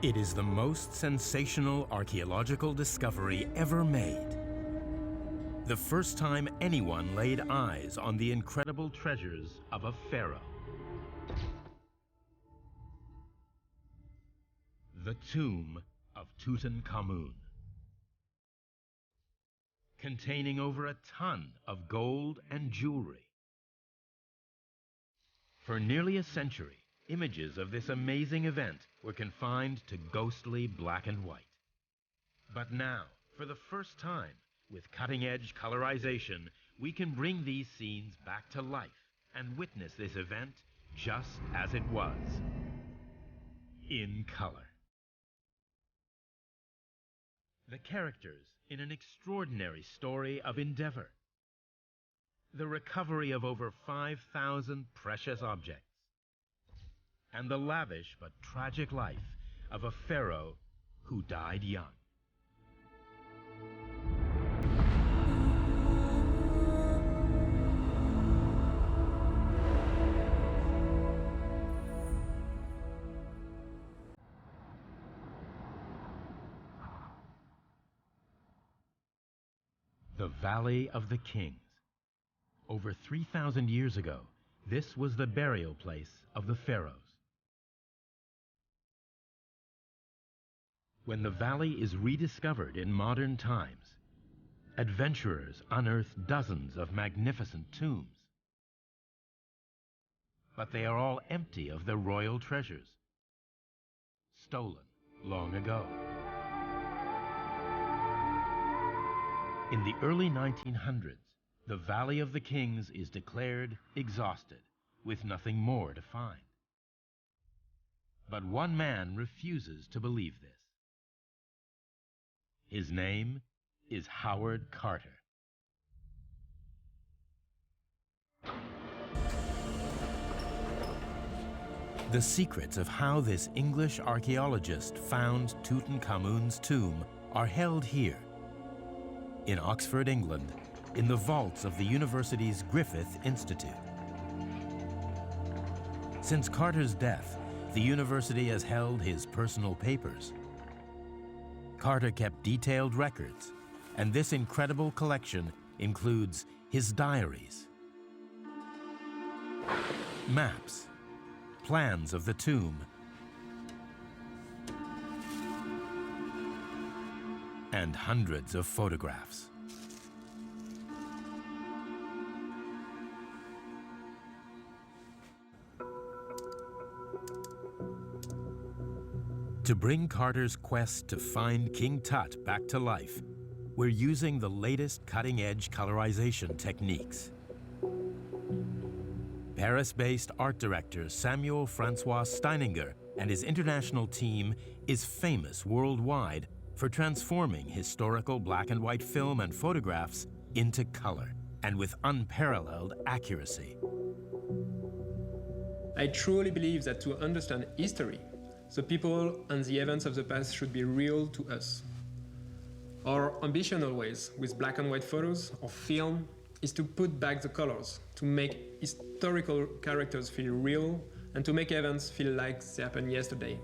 It is the most sensational archaeological discovery ever made. The first time anyone laid eyes on the incredible treasures of a pharaoh. The tomb of Tutankhamun, containing over a ton of gold and jewelry. For nearly a century, images of this amazing event were confined to ghostly black and white. But now, for the first time, with cutting-edge colorization, we can bring these scenes back to life and witness this event just as it was, in color. The characters in an extraordinary story of endeavor. The recovery of over 5,000 precious objects. And the lavish but tragic life of a pharaoh who died young. The Valley of the Kings. Over 3,000 years ago, this was the burial place of the pharaohs. When the valley is rediscovered in modern times, adventurers unearth dozens of magnificent tombs. But they are all empty of their royal treasures, stolen long ago. In the early 1900s, the Valley of the Kings is declared exhausted, with nothing more to find. But one man refuses to believe this. His name is Howard Carter. The secrets of how this English archaeologist found Tutankhamun's tomb are held here, in Oxford, England, in the vaults of the university's Griffith Institute. Since Carter's death, the university has held his personal papers. Carter kept detailed records, and this incredible collection includes his diaries, maps, plans of the tomb, and hundreds of photographs. To bring Carter's quest to find King Tut back to life, we're using the latest cutting-edge colorization techniques. Paris-based art director Samuel Francois Steininger and his international team is famous worldwide for transforming historical black and white film and photographs into color, and with unparalleled accuracy. I truly believe that to understand history, the people and the events of the past should be real to us. Our ambition always, with black and white photos or film, is to put back the colors, to make historical characters feel real, and to make events feel like they happened yesterday.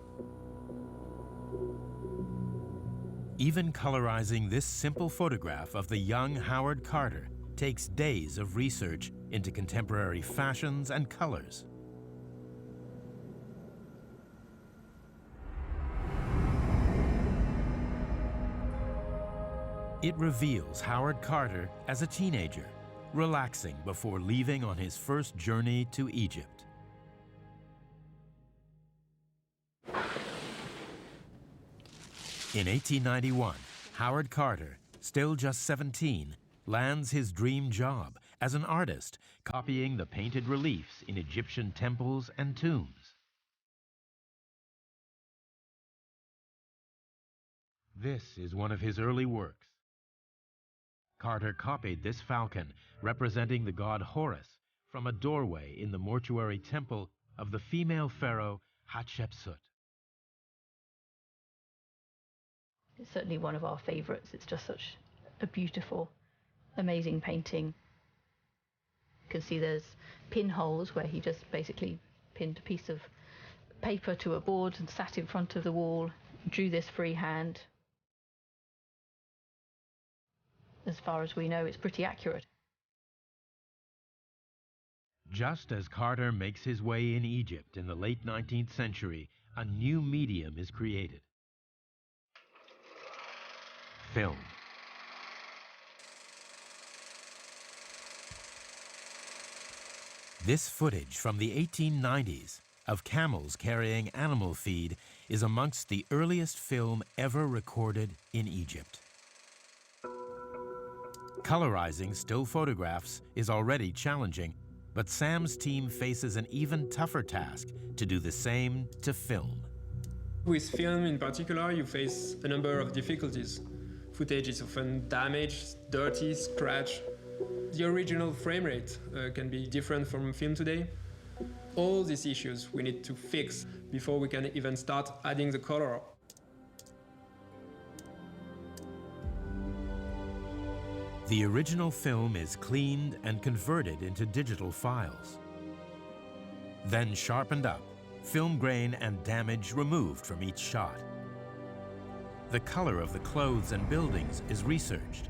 Even colorizing this simple photograph of the young Howard Carter takes days of research into contemporary fashions and colors. It reveals Howard Carter as a teenager, relaxing before leaving on his first journey to Egypt. In 1891, Howard Carter, still just 17, lands his dream job as an artist, copying the painted reliefs in Egyptian temples and tombs. This is one of his early works. Carter copied this falcon, representing the god Horus, from a doorway in the mortuary temple of the female pharaoh Hatshepsut. It's certainly one of our favorites. It's just such a beautiful, amazing painting. You can see there's pinholes where he just basically pinned a piece of paper to a board and sat in front of the wall drew this freehand. As far as we know, it's pretty accurate. Just as Carter makes his way in Egypt in the late 19th century, a new medium is created: film. This footage from the 1890s of camels carrying animal feed is amongst the earliest film ever recorded in Egypt. Colorizing still photographs is already challenging, but Sam's team faces an even tougher task to do the same to film. With film in particular, you face a number of difficulties. Footage is often damaged, dirty, scratched. The original frame rate can be different from film today. All these issues we need to fix before we can even start adding the color. The original film is cleaned and converted into digital files. Then sharpened up, film grain and damage removed from each shot. The color of the clothes and buildings is researched.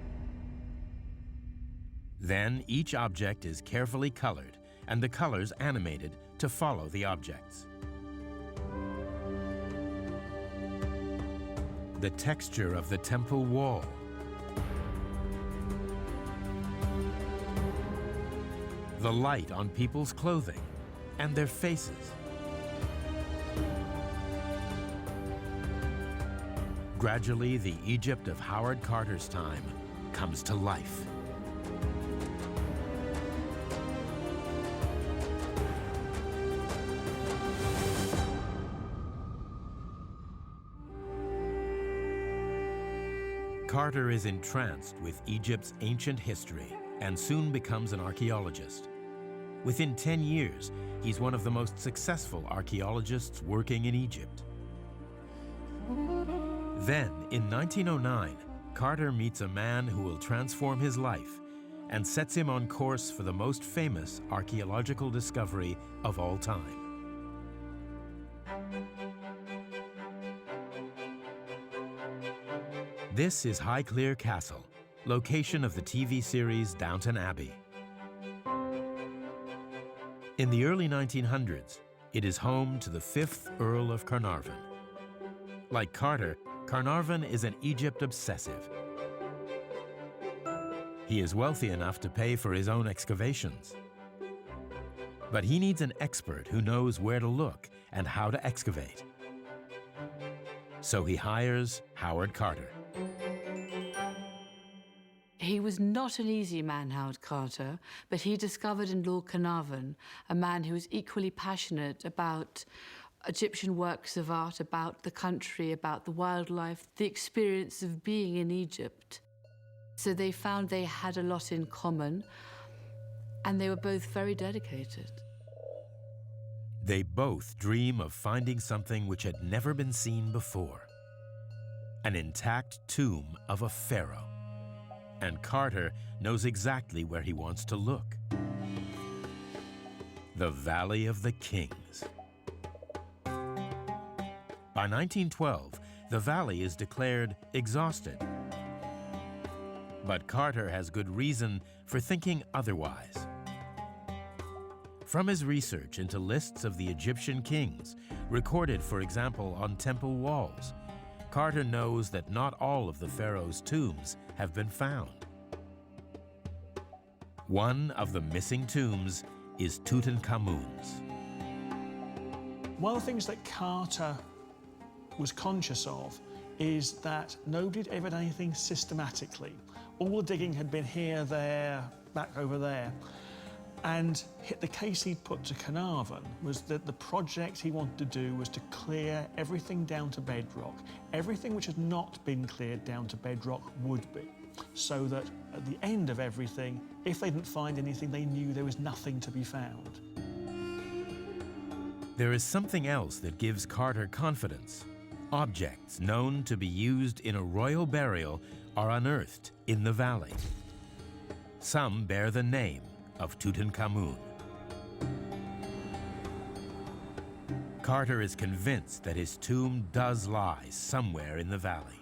Then each object is carefully colored and the colors animated to follow the objects. The texture of the temple wall, the light on people's clothing and their faces. Gradually, the Egypt of Howard Carter's time comes to life. Carter is entranced with Egypt's ancient history and soon becomes an archaeologist. Within 10 years, he's one of the most successful archaeologists working in Egypt. Then, in 1909, Carter meets a man who will transform his life and sets him on course for the most famous archaeological discovery of all time. This is Highclere Castle, location of the TV series Downton Abbey. In the early 1900s, it is home to the 5th Earl of Carnarvon. Like Carter, Carnarvon is an Egypt obsessive. He is wealthy enough to pay for his own excavations. But he needs an expert who knows where to look and how to excavate. So he hires Howard Carter. He was not an easy man, Howard Carter, but he discovered in Lord Carnarvon a man who was equally passionate about Egyptian works of art, about the country, about the wildlife, the experience of being in Egypt. So they found they had a lot in common, and they were both very dedicated. They both dream of finding something which had never been seen before: an intact tomb of a pharaoh. And Carter knows exactly where he wants to look: the Valley of the Kings. By 1912, the valley is declared exhausted. But Carter has good reason for thinking otherwise. From his research into lists of the Egyptian kings, recorded, for example, on temple walls, Carter knows that not all of the pharaoh's tombs have been found. One of the missing tombs is Tutankhamun's. One of the things that Carter was conscious of is that nobody had ever done anything systematically. All the digging had been here, there, back over there. And the case he put to Carnarvon was that the project he wanted to do was to clear everything down to bedrock. Everything which had not been cleared down to bedrock would be, so that at the end of everything, if they didn't find anything, they knew there was nothing to be found. There is something else that gives Carter confidence. Objects known to be used in a royal burial are unearthed in the valley. Some bear the name of Tutankhamun. Carter is convinced that his tomb does lie somewhere in the valley.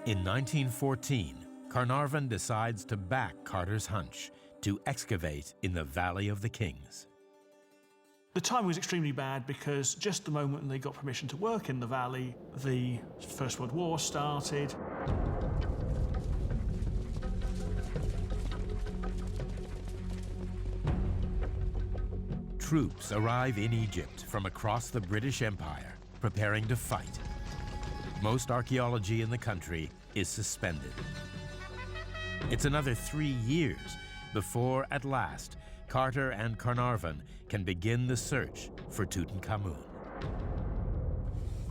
In 1914, Carnarvon decides to back Carter's hunch to excavate in the Valley of the Kings. The time was extremely bad because just the moment they got permission to work in the valley, the First World War started. Troops arrive in Egypt from across the British Empire, preparing to fight. Most archaeology in the country is suspended. It's another 3 years before, at last, Carter and Carnarvon can begin the search for Tutankhamun.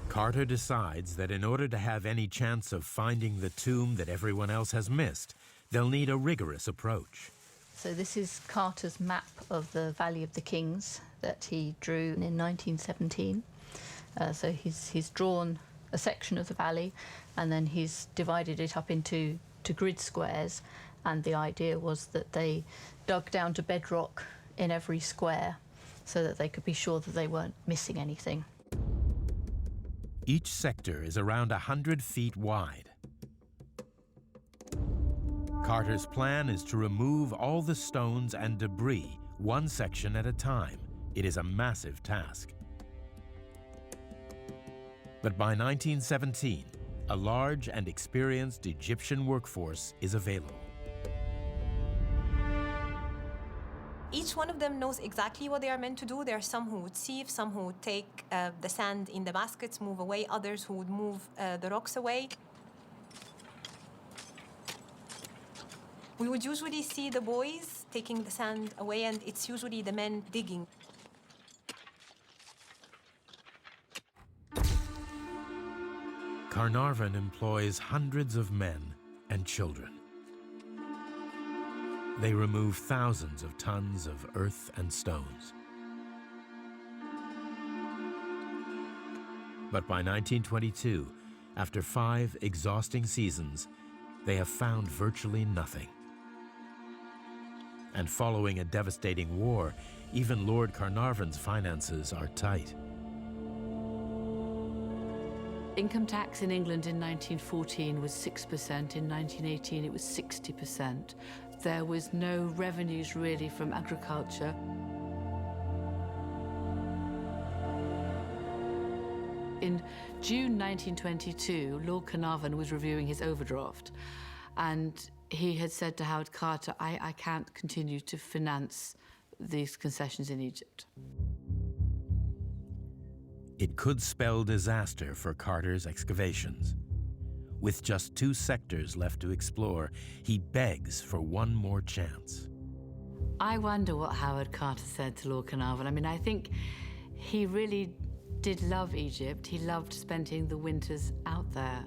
Carter decides that in order to have any chance of finding the tomb that everyone else has missed, they'll need a rigorous approach. So this is Carter's map of the Valley of the Kings that he drew in 1917. So he's drawn a section of the valley, and then he's divided it up into grid squares, and the idea was that they dug down to bedrock in every square so that they could be sure that they weren't missing anything. Each sector is around 100 feet wide. Carter's plan is to remove all the stones and debris, one section at a time. It is a massive task. But by 1917, a large and experienced Egyptian workforce is available. Each one of them knows exactly what they are meant to do. There are some who would sieve, some who would take the sand in the baskets, move away, others who would move the rocks away. We would usually see the boys taking the sand away, and it's usually the men digging. Carnarvon employs hundreds of men and children. They remove thousands of tons of earth and stones. But by 1922, after 5 exhausting seasons, they have found virtually nothing. And following a devastating war, even Lord Carnarvon's finances are tight. Income tax in England in 1914 was 6%, in 1918 it was 60%. There was no revenues really from agriculture. In June 1922, Lord Carnarvon was reviewing his overdraft, and he had said to Howard Carter, I can't continue to finance these concessions in Egypt. It could spell disaster for Carter's excavations. With just 2 sectors left to explore, he begs for one more chance. I wonder what Howard Carter said to Lord Carnarvon. I mean, I think he really did love Egypt. He loved spending the winters out there.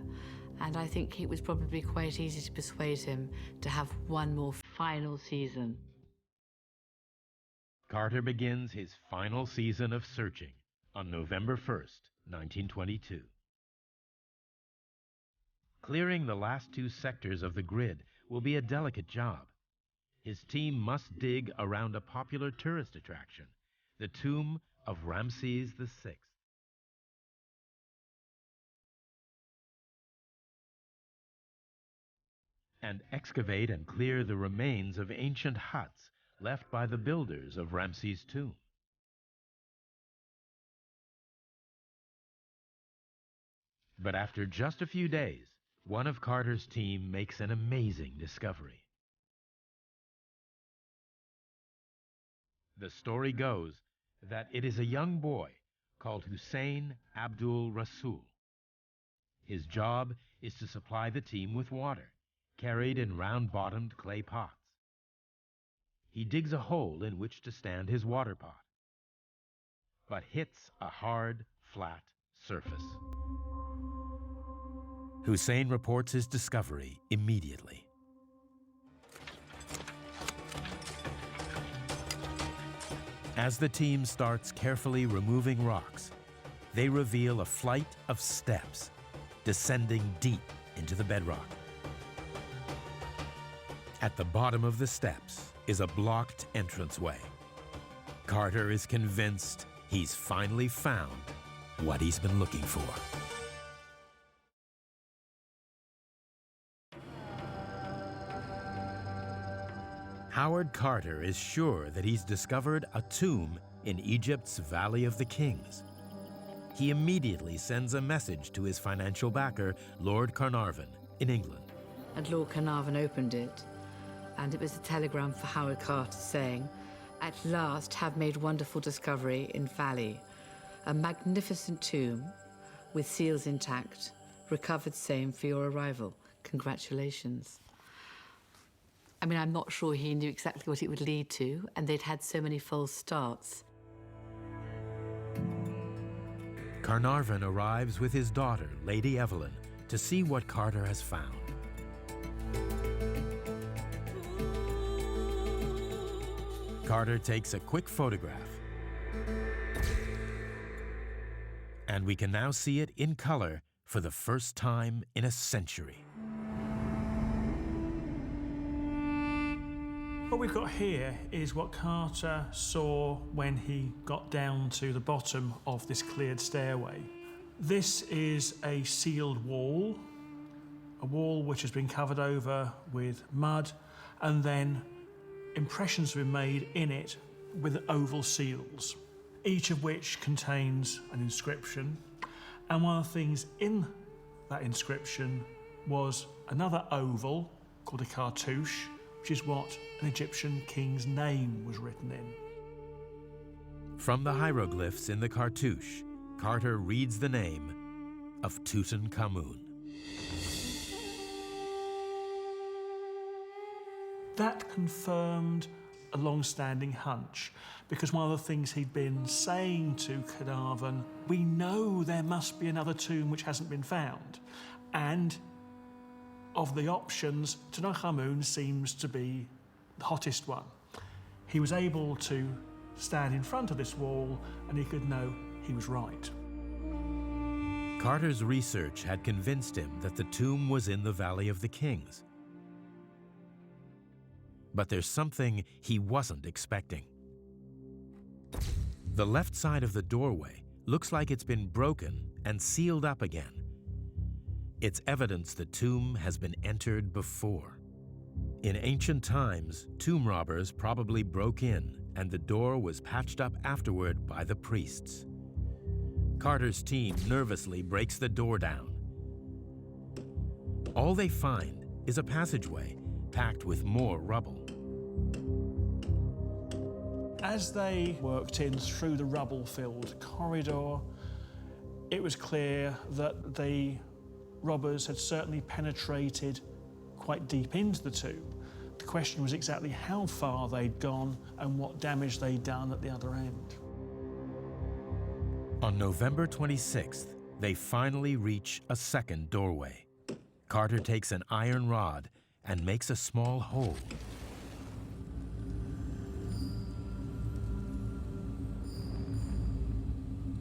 And I think it was probably quite easy to persuade him to have one more final season. Carter begins his final season of searching on November 1st, 1922. Clearing the last 2 sectors of the grid will be a delicate job. His team must dig around a popular tourist attraction, the tomb of Ramses VI. And excavate and clear the remains of ancient huts left by the builders of Ramses' tomb. But after just a few days, one of Carter's team makes an amazing discovery. The story goes that it is a young boy called Hussein Abdul Rasul. His job is to supply the team with water, carried in round-bottomed clay pots. He digs a hole in which to stand his water pot, but hits a hard, flat surface. Hussein reports his discovery immediately. As the team starts carefully removing rocks, they reveal a flight of steps descending deep into the bedrock. At the bottom of the steps is a blocked entranceway. Carter is convinced he's finally found what he's been looking for. Howard Carter is sure that he's discovered a tomb in Egypt's Valley of the Kings. He immediately sends a message to his financial backer, Lord Carnarvon, in England. And Lord Carnarvon opened it, and it was a telegram for Howard Carter saying, "At last have made wonderful discovery in Valley. A magnificent tomb with seals intact. Recovered same for your arrival. Congratulations." I mean, I'm not sure he knew exactly what it would lead to, and they'd had so many false starts. Carnarvon arrives with his daughter, Lady Evelyn, to see what Carter has found. Carter takes a quick photograph, and we can now see it in color for the first time in a century. What we've got here is what Carter saw when he got down to the bottom of this cleared stairway. This is a sealed wall, a wall which has been covered over with mud, and then impressions have been made in it with oval seals, each of which contains an inscription. And one of the things in that inscription was another oval called a cartouche, which is what an Egyptian king's name was written in. From the hieroglyphs in the cartouche, Carter reads the name of Tutankhamun. That confirmed a long-standing hunch, because one of the things he'd been saying to Carnarvon, we know there must be another tomb which hasn't been found. And of the options, Tutankhamun seems to be the hottest one. He was able to stand in front of this wall, and he could know he was right. Carter's research had convinced him that the tomb was in the Valley of the Kings. But there's something he wasn't expecting. The left side of the doorway looks like it's been broken and sealed up again. It's evidence the tomb has been entered before. In ancient times, tomb robbers probably broke in, and the door was patched up afterward by the priests. Carter's team nervously breaks the door down. All they find is a passageway packed with more rubble. As they worked in through the rubble-filled corridor, it was clear that the robbers had certainly penetrated quite deep into the tomb. The question was exactly how far they'd gone and what damage they'd done at the other end. On November 26th, they finally reach a second doorway. Carter takes an iron rod and makes a small hole.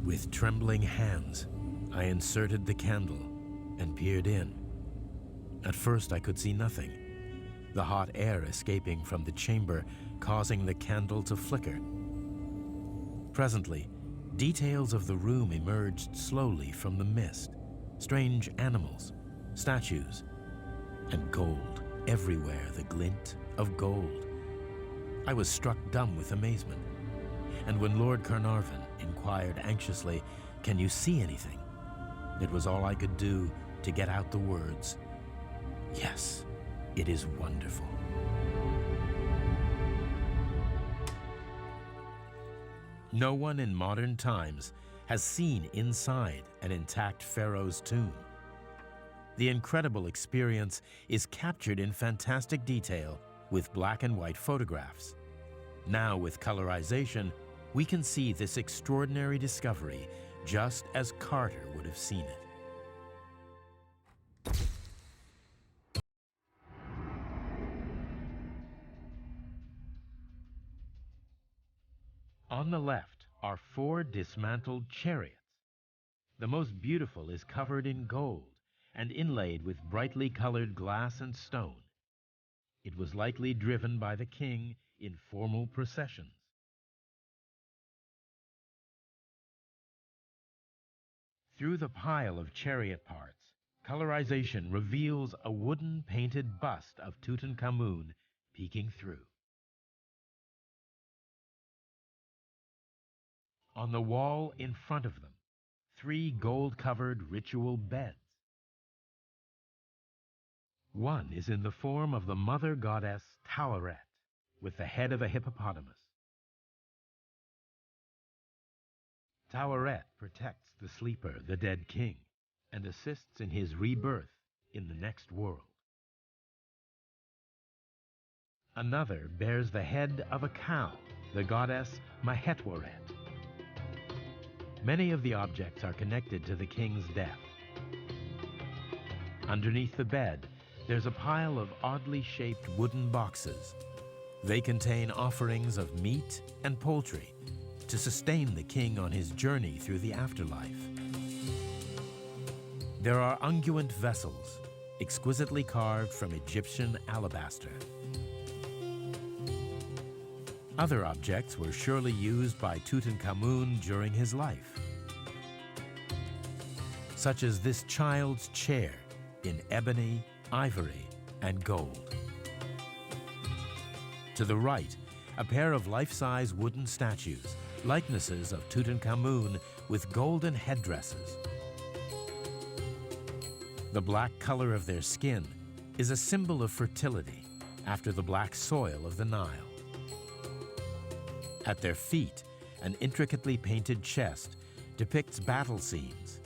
With trembling hands, I inserted the candle and peered in. At first, I could see nothing, the hot air escaping from the chamber causing the candle to flicker. Presently, details of the room emerged slowly from the mist. Strange animals, statues, and gold. Everywhere, the glint of gold. I was struck dumb with amazement. And when Lord Carnarvon inquired anxiously, "Can you see anything?" it was all I could do to get out the words, "Yes, it is wonderful." No one in modern times has seen inside an intact pharaoh's tomb. The incredible experience is captured in fantastic detail with black and white photographs. Now, with colorization, we can see this extraordinary discovery just as Carter would have seen it. On the left are 4 dismantled chariots. The most beautiful is covered in gold and inlaid with brightly colored glass and stone. It was likely driven by the king in formal processions. Through the pile of chariot parts, colorization reveals a wooden painted bust of Tutankhamun peeking through. On the wall in front of them, 3 gold-covered ritual beds. One is in the form of the mother goddess Taweret, with the head of a hippopotamus. Taweret protects the sleeper, the dead king, and assists in his rebirth in the next world. Another bears the head of a cow, the goddess Mahetweret. Many of the objects are connected to the king's death. Underneath the bed, there's a pile of oddly shaped wooden boxes. They contain offerings of meat and poultry to sustain the king on his journey through the afterlife. There are unguent vessels, exquisitely carved from Egyptian alabaster. Other objects were surely used by Tutankhamun during his life, such as this child's chair in ebony, ivory, and gold. To the right, a pair of life-size wooden statues, likenesses of Tutankhamun with golden headdresses. The black color of their skin is a symbol of fertility after the black soil of the Nile. At their feet, an intricately painted chest depicts battle scenes,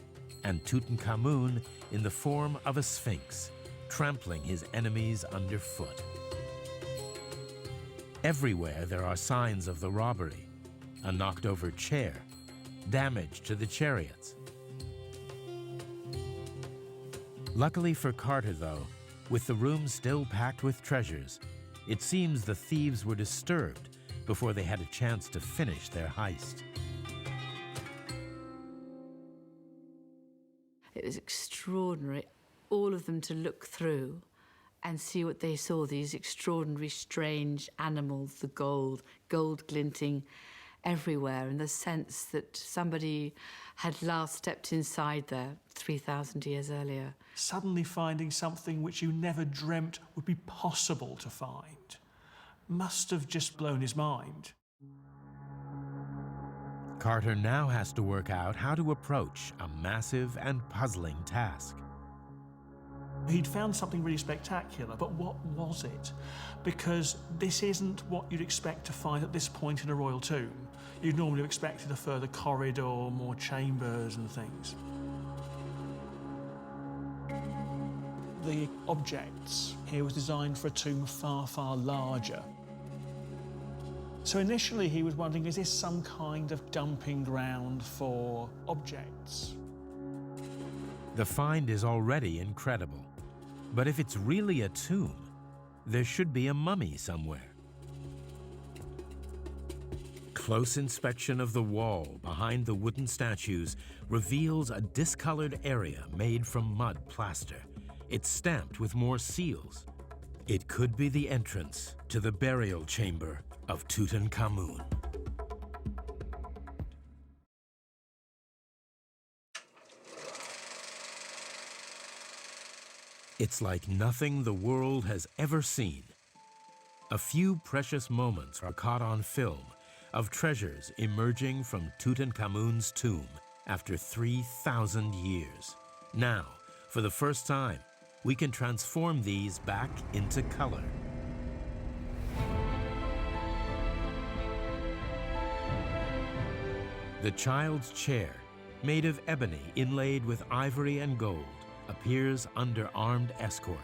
and Tutankhamun in the form of a sphinx, trampling his enemies underfoot. Everywhere there are signs of the robbery: a knocked-over chair, damage to the chariots. Luckily for Carter, though, with the room still packed with treasures, it seems the thieves were disturbed before they had a chance to finish their heist. It was extraordinary, all of them to look through and see what they saw, these extraordinary, strange animals, the gold glinting everywhere, and the sense that somebody had last stepped inside there 3,000 years earlier. Suddenly finding something which you never dreamt would be possible to find must have just blown his mind. Carter now has to work out how to approach a massive and puzzling task. He'd found something really spectacular, but what was it? Because this isn't what you'd expect to find at this point in a royal tomb. You'd normally have expected a further corridor, more chambers and things. The objects here was designed for a tomb far, far larger. So initially he was wondering, is this some kind of dumping ground for objects? The find is already incredible. But if it's really a tomb, there should be a mummy somewhere. Close inspection of the wall behind the wooden statues reveals a discolored area made from mud plaster. It's stamped with more seals. It could be the entrance to the burial chamber of Tutankhamun. It's like nothing the world has ever seen. A few precious moments are caught on film of treasures emerging from Tutankhamun's tomb after 3,000 years. Now, for the first time, we can transform these back into color. The child's chair, made of ebony inlaid with ivory and gold, appears under armed escort.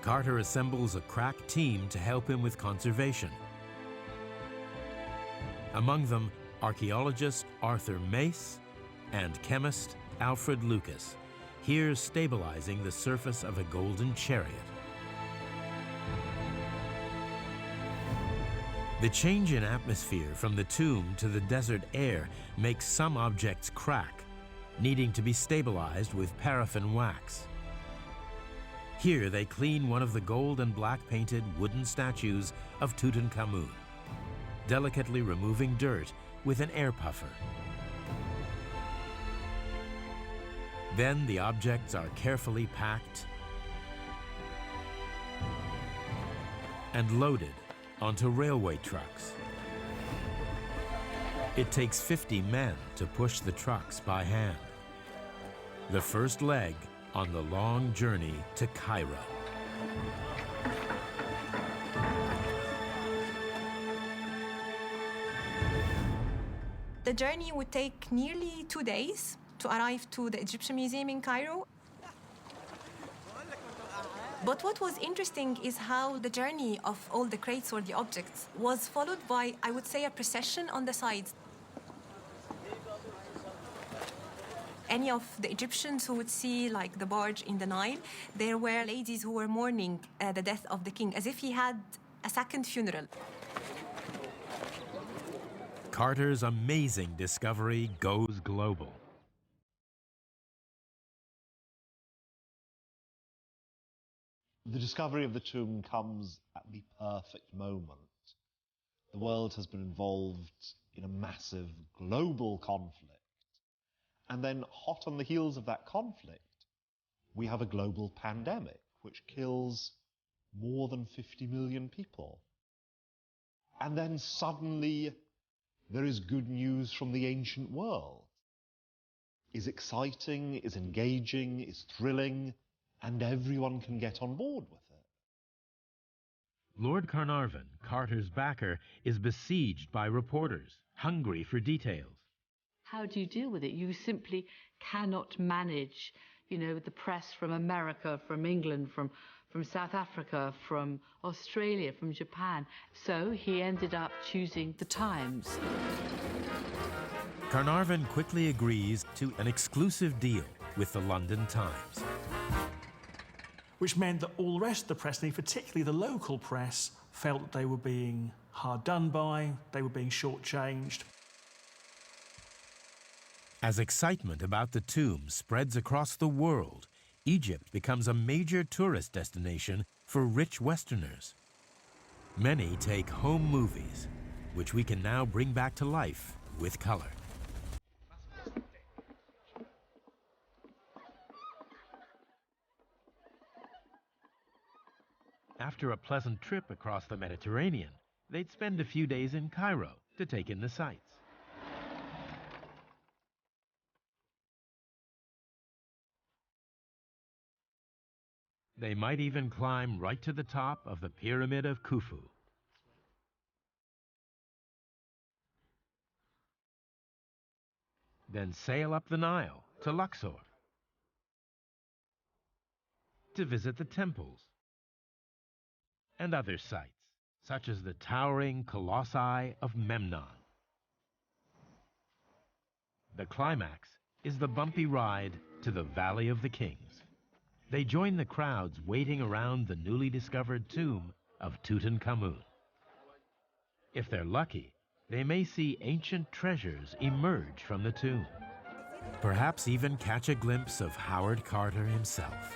Carter assembles a crack team to help him with conservation. Among them, archaeologist Arthur Mace and chemist Alfred Lucas, here stabilizing the surface of a golden chariot. The change in atmosphere from the tomb to the desert air makes some objects crack, needing to be stabilized with paraffin wax. Here they clean one of the gold and black painted wooden statues of Tutankhamun, delicately removing dirt with an air puffer. Then the objects are carefully packed and loaded onto railway trucks. It takes 50 men to push the trucks by hand. The first leg on the long journey to Cairo. The journey would take nearly 2 days to arrive to the Egyptian Museum in Cairo. But what was interesting is how the journey of all the crates or the objects was followed by, I would say, a procession on the sides. Any of the Egyptians who would see like the barge in the Nile, there were ladies who were mourning the death of the king, as if he had a second funeral. Carter's amazing discovery goes global. The discovery of the tomb comes at the perfect moment. The world has been involved in a massive global conflict. And then, hot on the heels of that conflict, we have a global pandemic which kills more than 50 million people. And then suddenly, there is good news from the ancient world. Is exciting, is engaging, is thrilling, and everyone can get on board with it. Lord Carnarvon, Carter's backer, is besieged by reporters, hungry for details. How do you deal with it? You simply cannot manage, the press from America, from England, from South Africa, from Australia, from Japan. So he ended up choosing the Times. Carnarvon quickly agrees to an exclusive deal with the London Times. Which meant that all the rest of the press, and particularly the local press, felt that they were being hard done by, they were being shortchanged. As excitement about the tomb spreads across the world, Egypt becomes a major tourist destination for rich Westerners. Many take home movies, which we can now bring back to life with color. After a pleasant trip across the Mediterranean, they'd spend a few days in Cairo to take in the sights. They might even climb right to the top of the Pyramid of Khufu. Then sail up the Nile to Luxor to visit the temples and other sites, such as the towering colossi of Memnon. The climax is the bumpy ride to the Valley of the Kings. They join the crowds waiting around the newly discovered tomb of Tutankhamun. If they're lucky, they may see ancient treasures emerge from the tomb. Perhaps even catch a glimpse of Howard Carter himself.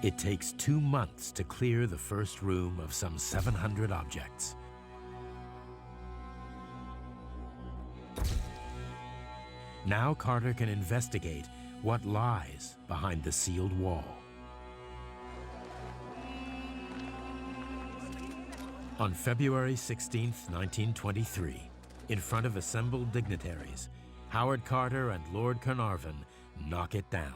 It takes 2 months to clear the first room of some 700 objects. Now Carter can investigate what lies behind the sealed wall. On February 16, 1923, in front of assembled dignitaries, Howard Carter and Lord Carnarvon knock it down.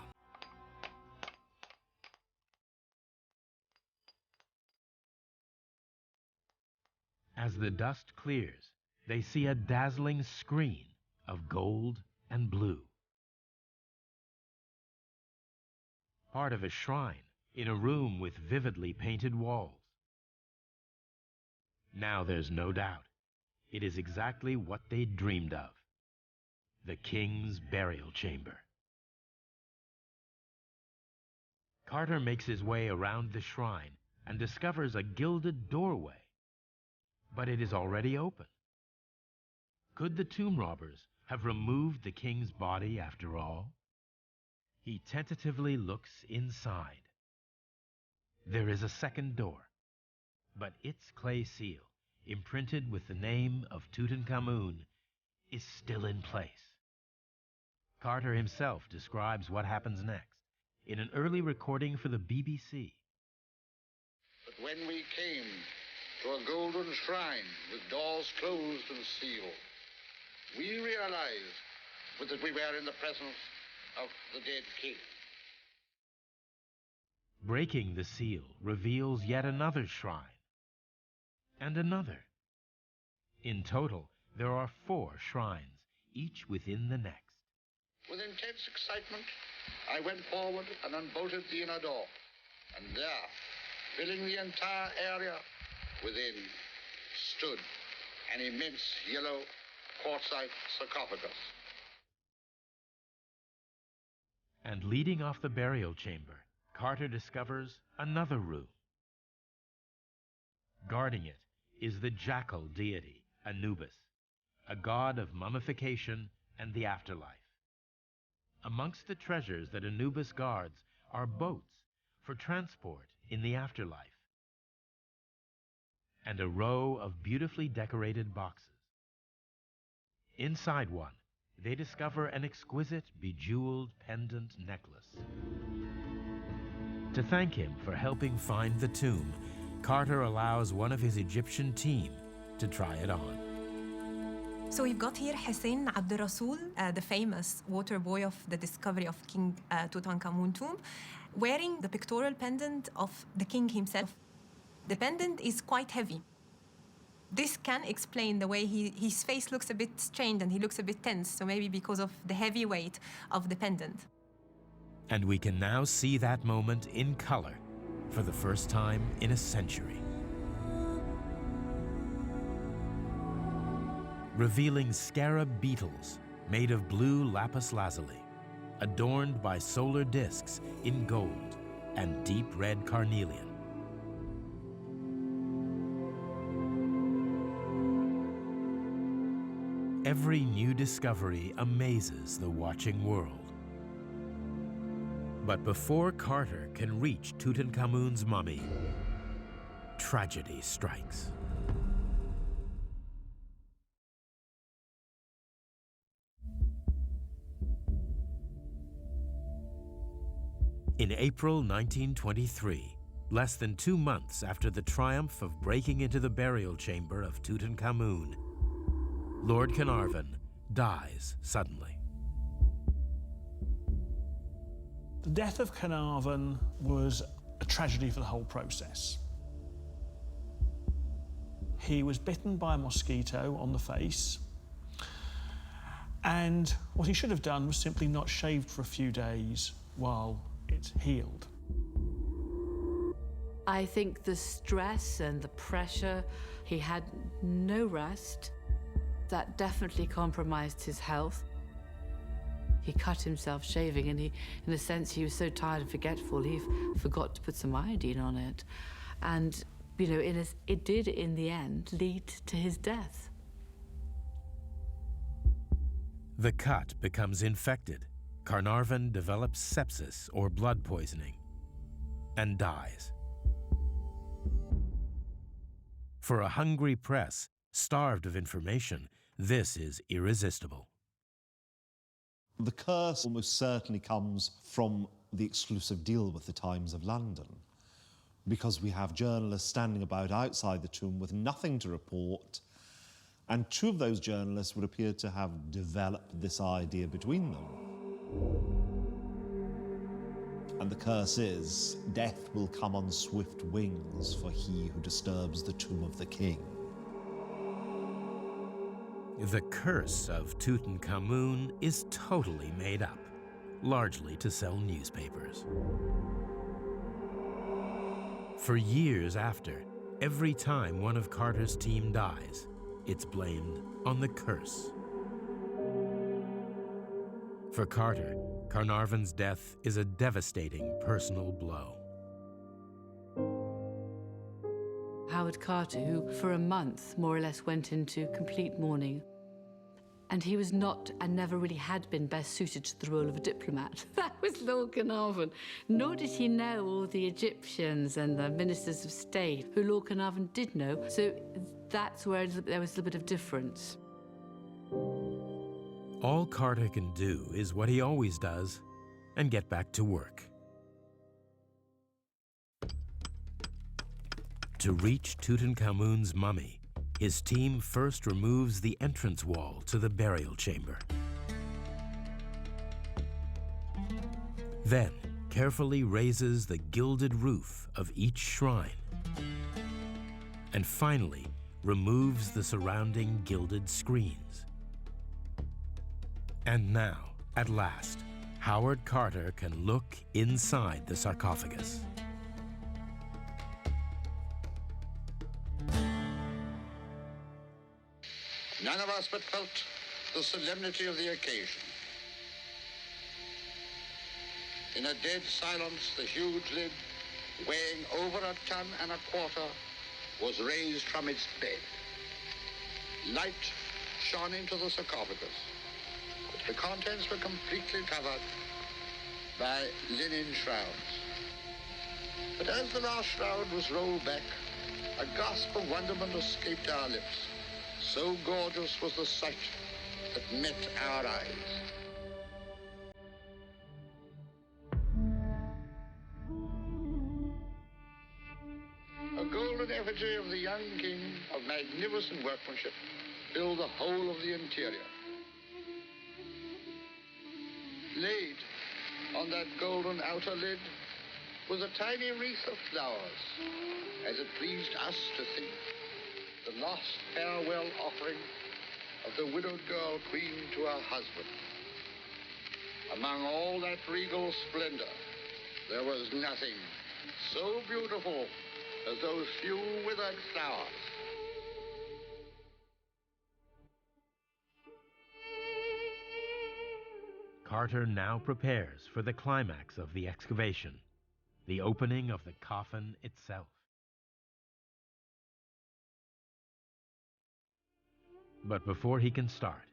As the dust clears, they see a dazzling screen of gold and blue. Part of a shrine in a room with vividly painted walls. Now there's no doubt. It is exactly what they dreamed of. The king's burial chamber. Carter makes his way around the shrine, and discovers a gilded doorway. But it is already open. Could the tomb robbers have removed the king's body after all? He tentatively looks inside. There is a second door, but its clay seal, imprinted with the name of Tutankhamun, is still in place. Carter himself describes what happens next in an early recording for the BBC. But when we came to a golden shrine with doors closed and sealed, we realized that we were in the presence of the dead king. Breaking the seal reveals yet another shrine, and another. In total, there are 4 shrines, each within the next. With intense excitement, I went forward and unbolted the inner door, and there, filling the entire area within, stood an immense yellow quartzite sarcophagus. And leading off the burial chamber, Carter discovers another room. Guarding it is the jackal deity, Anubis, a god of mummification and the afterlife. Amongst the treasures that Anubis guards are boats for transport in the afterlife, and a row of beautifully decorated boxes. Inside one, they discover an exquisite bejeweled pendant necklace. To thank him for helping find the tomb, Carter allows one of his Egyptian team to try it on. So we've got here Hussein Abd Rasul, the famous water boy of the discovery of King Tutankhamun tomb, wearing the pectoral pendant of the king himself. The pendant is quite heavy. This can explain the way his face looks a bit strained and he looks a bit tense, so maybe because of the heavy weight of the pendant. And we can now see that moment in color for the first time in a century. Revealing scarab beetles made of blue lapis lazuli, adorned by solar discs in gold and deep red carnelian. Every new discovery amazes the watching world. But before Carter can reach Tutankhamun's mummy, tragedy strikes. In April 1923, less than 2 months after the triumph of breaking into the burial chamber of Tutankhamun, Lord Carnarvon dies suddenly. The death of Carnarvon was a tragedy for the whole process. He was bitten by a mosquito on the face, and what he should have done was simply not shaved for a few days while it healed. I think the stress and the pressure, he had no rest. That definitely compromised his health. He cut himself shaving, and in a sense, he was so tired and forgetful, he forgot to put some iodine on it. And, you know, it did, in the end, lead to his death. The cut becomes infected. Carnarvon develops sepsis or blood poisoning and dies. For a hungry press, starved of information, this is irresistible. The curse almost certainly comes from the exclusive deal with the Times of London, because we have journalists standing about outside the tomb with nothing to report, and 2 of those journalists would appear to have developed this idea between them. And the curse is, death will come on swift wings for he who disturbs the tomb of the king. The curse of Tutankhamun is totally made up, largely to sell newspapers. For years after, every time one of Carter's team dies, it's blamed on the curse. For Carter, Carnarvon's death is a devastating personal blow. Howard Carter, who for a month more or less went into complete mourning. And he was not, and never really had been, best suited to the role of a diplomat. That was Lord Carnarvon. Nor did he know all the Egyptians and the ministers of state, who Lord Carnarvon did know. So that's where there was a little bit of difference. All Carter can do is what he always does, and get back to work. To reach Tutankhamun's mummy, his team first removes the entrance wall to the burial chamber. Then carefully raises the gilded roof of each shrine. And finally, removes the surrounding gilded screens. And now, at last, Howard Carter can look inside the sarcophagus. None of us but felt the solemnity of the occasion. In a dead silence, the huge lid, weighing over 1.25 tons, was raised from its bed. Light shone into the sarcophagus, but the contents were completely covered by linen shrouds. But as the last shroud was rolled back, a gasp of wonderment escaped our lips. So gorgeous was the sight that met our eyes. A golden effigy of the young king of magnificent workmanship filled the whole of the interior. Laid on that golden outer lid was a tiny wreath of flowers, as it pleased us to think the last farewell offering of the widowed girl queen to her husband. Among all that regal splendor, there was nothing so beautiful as those few withered flowers. Carter now prepares for the climax of the excavation, the opening of the coffin itself. But before he can start,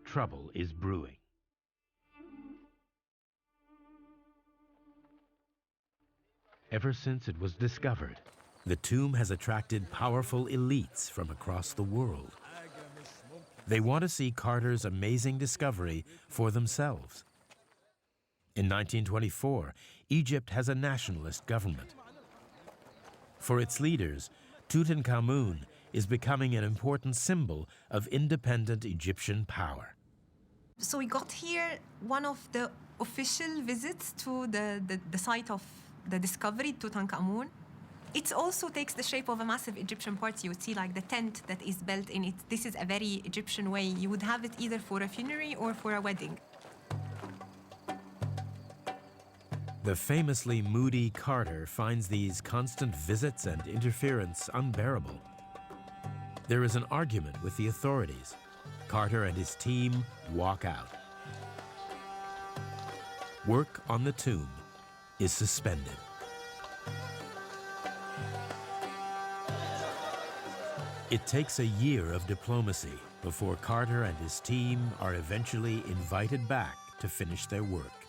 trouble is brewing. Ever since it was discovered, the tomb has attracted powerful elites from across the world. They want to see Carter's amazing discovery for themselves. In 1924, Egypt has a nationalist government. For its leaders, Tutankhamun is becoming an important symbol of independent Egyptian power. So we got here one of the official visits to the site of the discovery, Tutankhamun. It also takes the shape of a massive Egyptian party. You would see like the tent that is built in it. This is a very Egyptian way. You would have it either for a funeral or for a wedding. The famously moody Carter finds these constant visits and interference unbearable. There is an argument with the authorities. Carter and his team walk out. Work on the tomb is suspended. It takes a year of diplomacy before Carter and his team are eventually invited back to finish their work.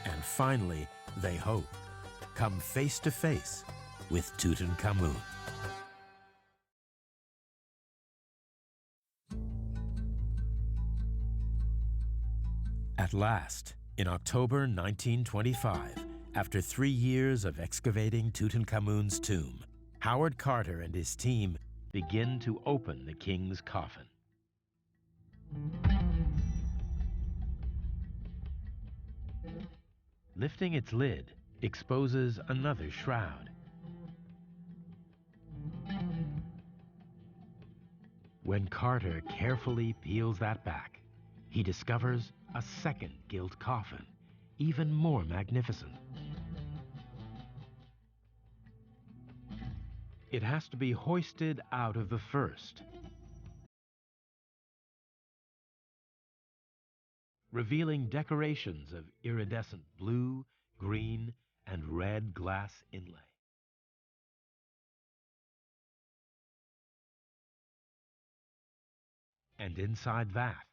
And finally, they hope, come face to face with Tutankhamun. At last, in October 1925, after 3 years of excavating Tutankhamun's tomb, Howard Carter and his team begin to open the king's coffin. Lifting its lid exposes another shroud. When Carter carefully peels that back, he discovers a second gilt coffin, even more magnificent. It has to be hoisted out of the first, revealing decorations of iridescent blue, green, and red glass inlay. And inside that,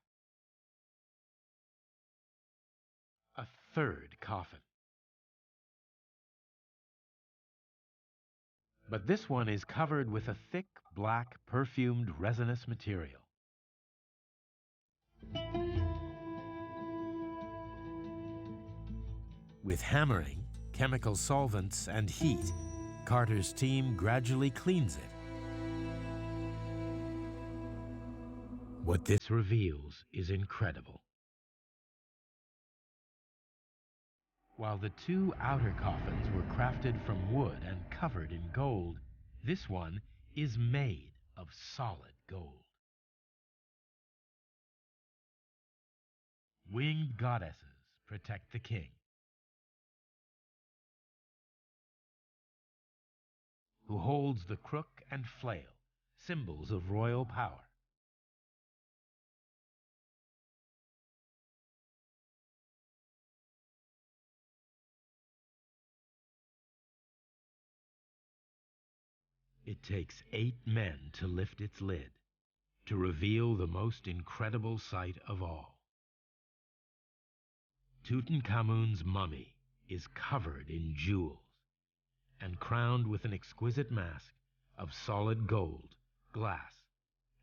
a third coffin. But this one is covered with a thick, black, perfumed, resinous material. With hammering, chemical solvents, and heat, Carter's team gradually cleans it. What this reveals is incredible. While the two outer coffins were crafted from wood and covered in gold, this one is made of solid gold. Winged goddesses protect the king, who holds the crook and flail, symbols of royal power. It takes 8 men to lift its lid, to reveal the most incredible sight of all. Tutankhamun's mummy is covered in jewels and crowned with an exquisite mask of solid gold, glass,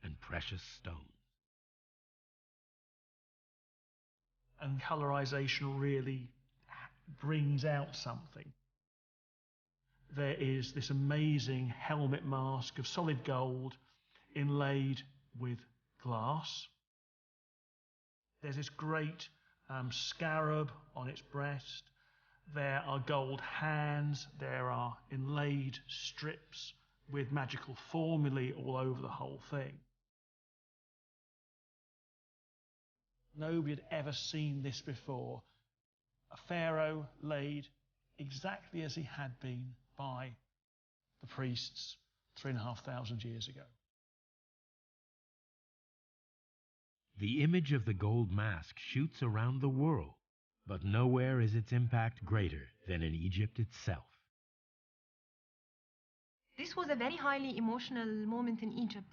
and precious stones. And colorization really brings out something. There is this amazing helmet mask of solid gold inlaid with glass. There's this great scarab on its breast. There are gold hands. There are inlaid strips with magical formulae all over the whole thing. Nobody had ever seen this before. A pharaoh laid exactly as he had been by the priests 3,500 years ago. The image of the gold mask shoots around the world, but nowhere is its impact greater than in Egypt itself. This was a very highly emotional moment in Egypt.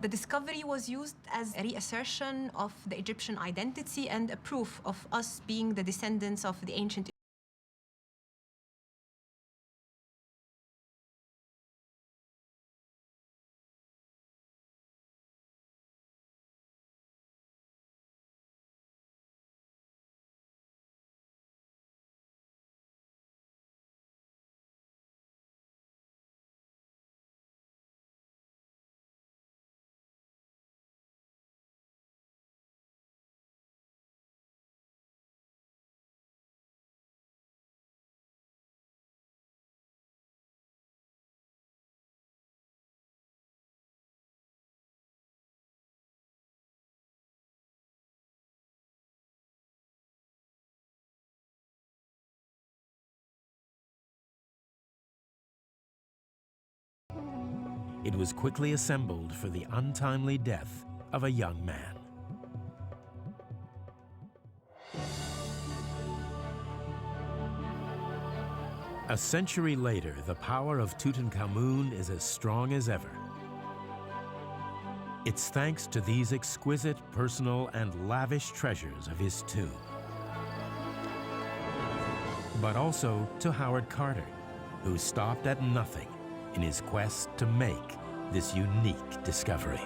The discovery was used as a reassertion of the Egyptian identity and a proof of us being the descendants of the ancient. It was quickly assembled for the untimely death of a young man. A century later, the power of Tutankhamun is as strong as ever. It's thanks to these exquisite, personal, and lavish treasures of his tomb. But also to Howard Carter, who stopped at nothing in his quest to make this unique discovery.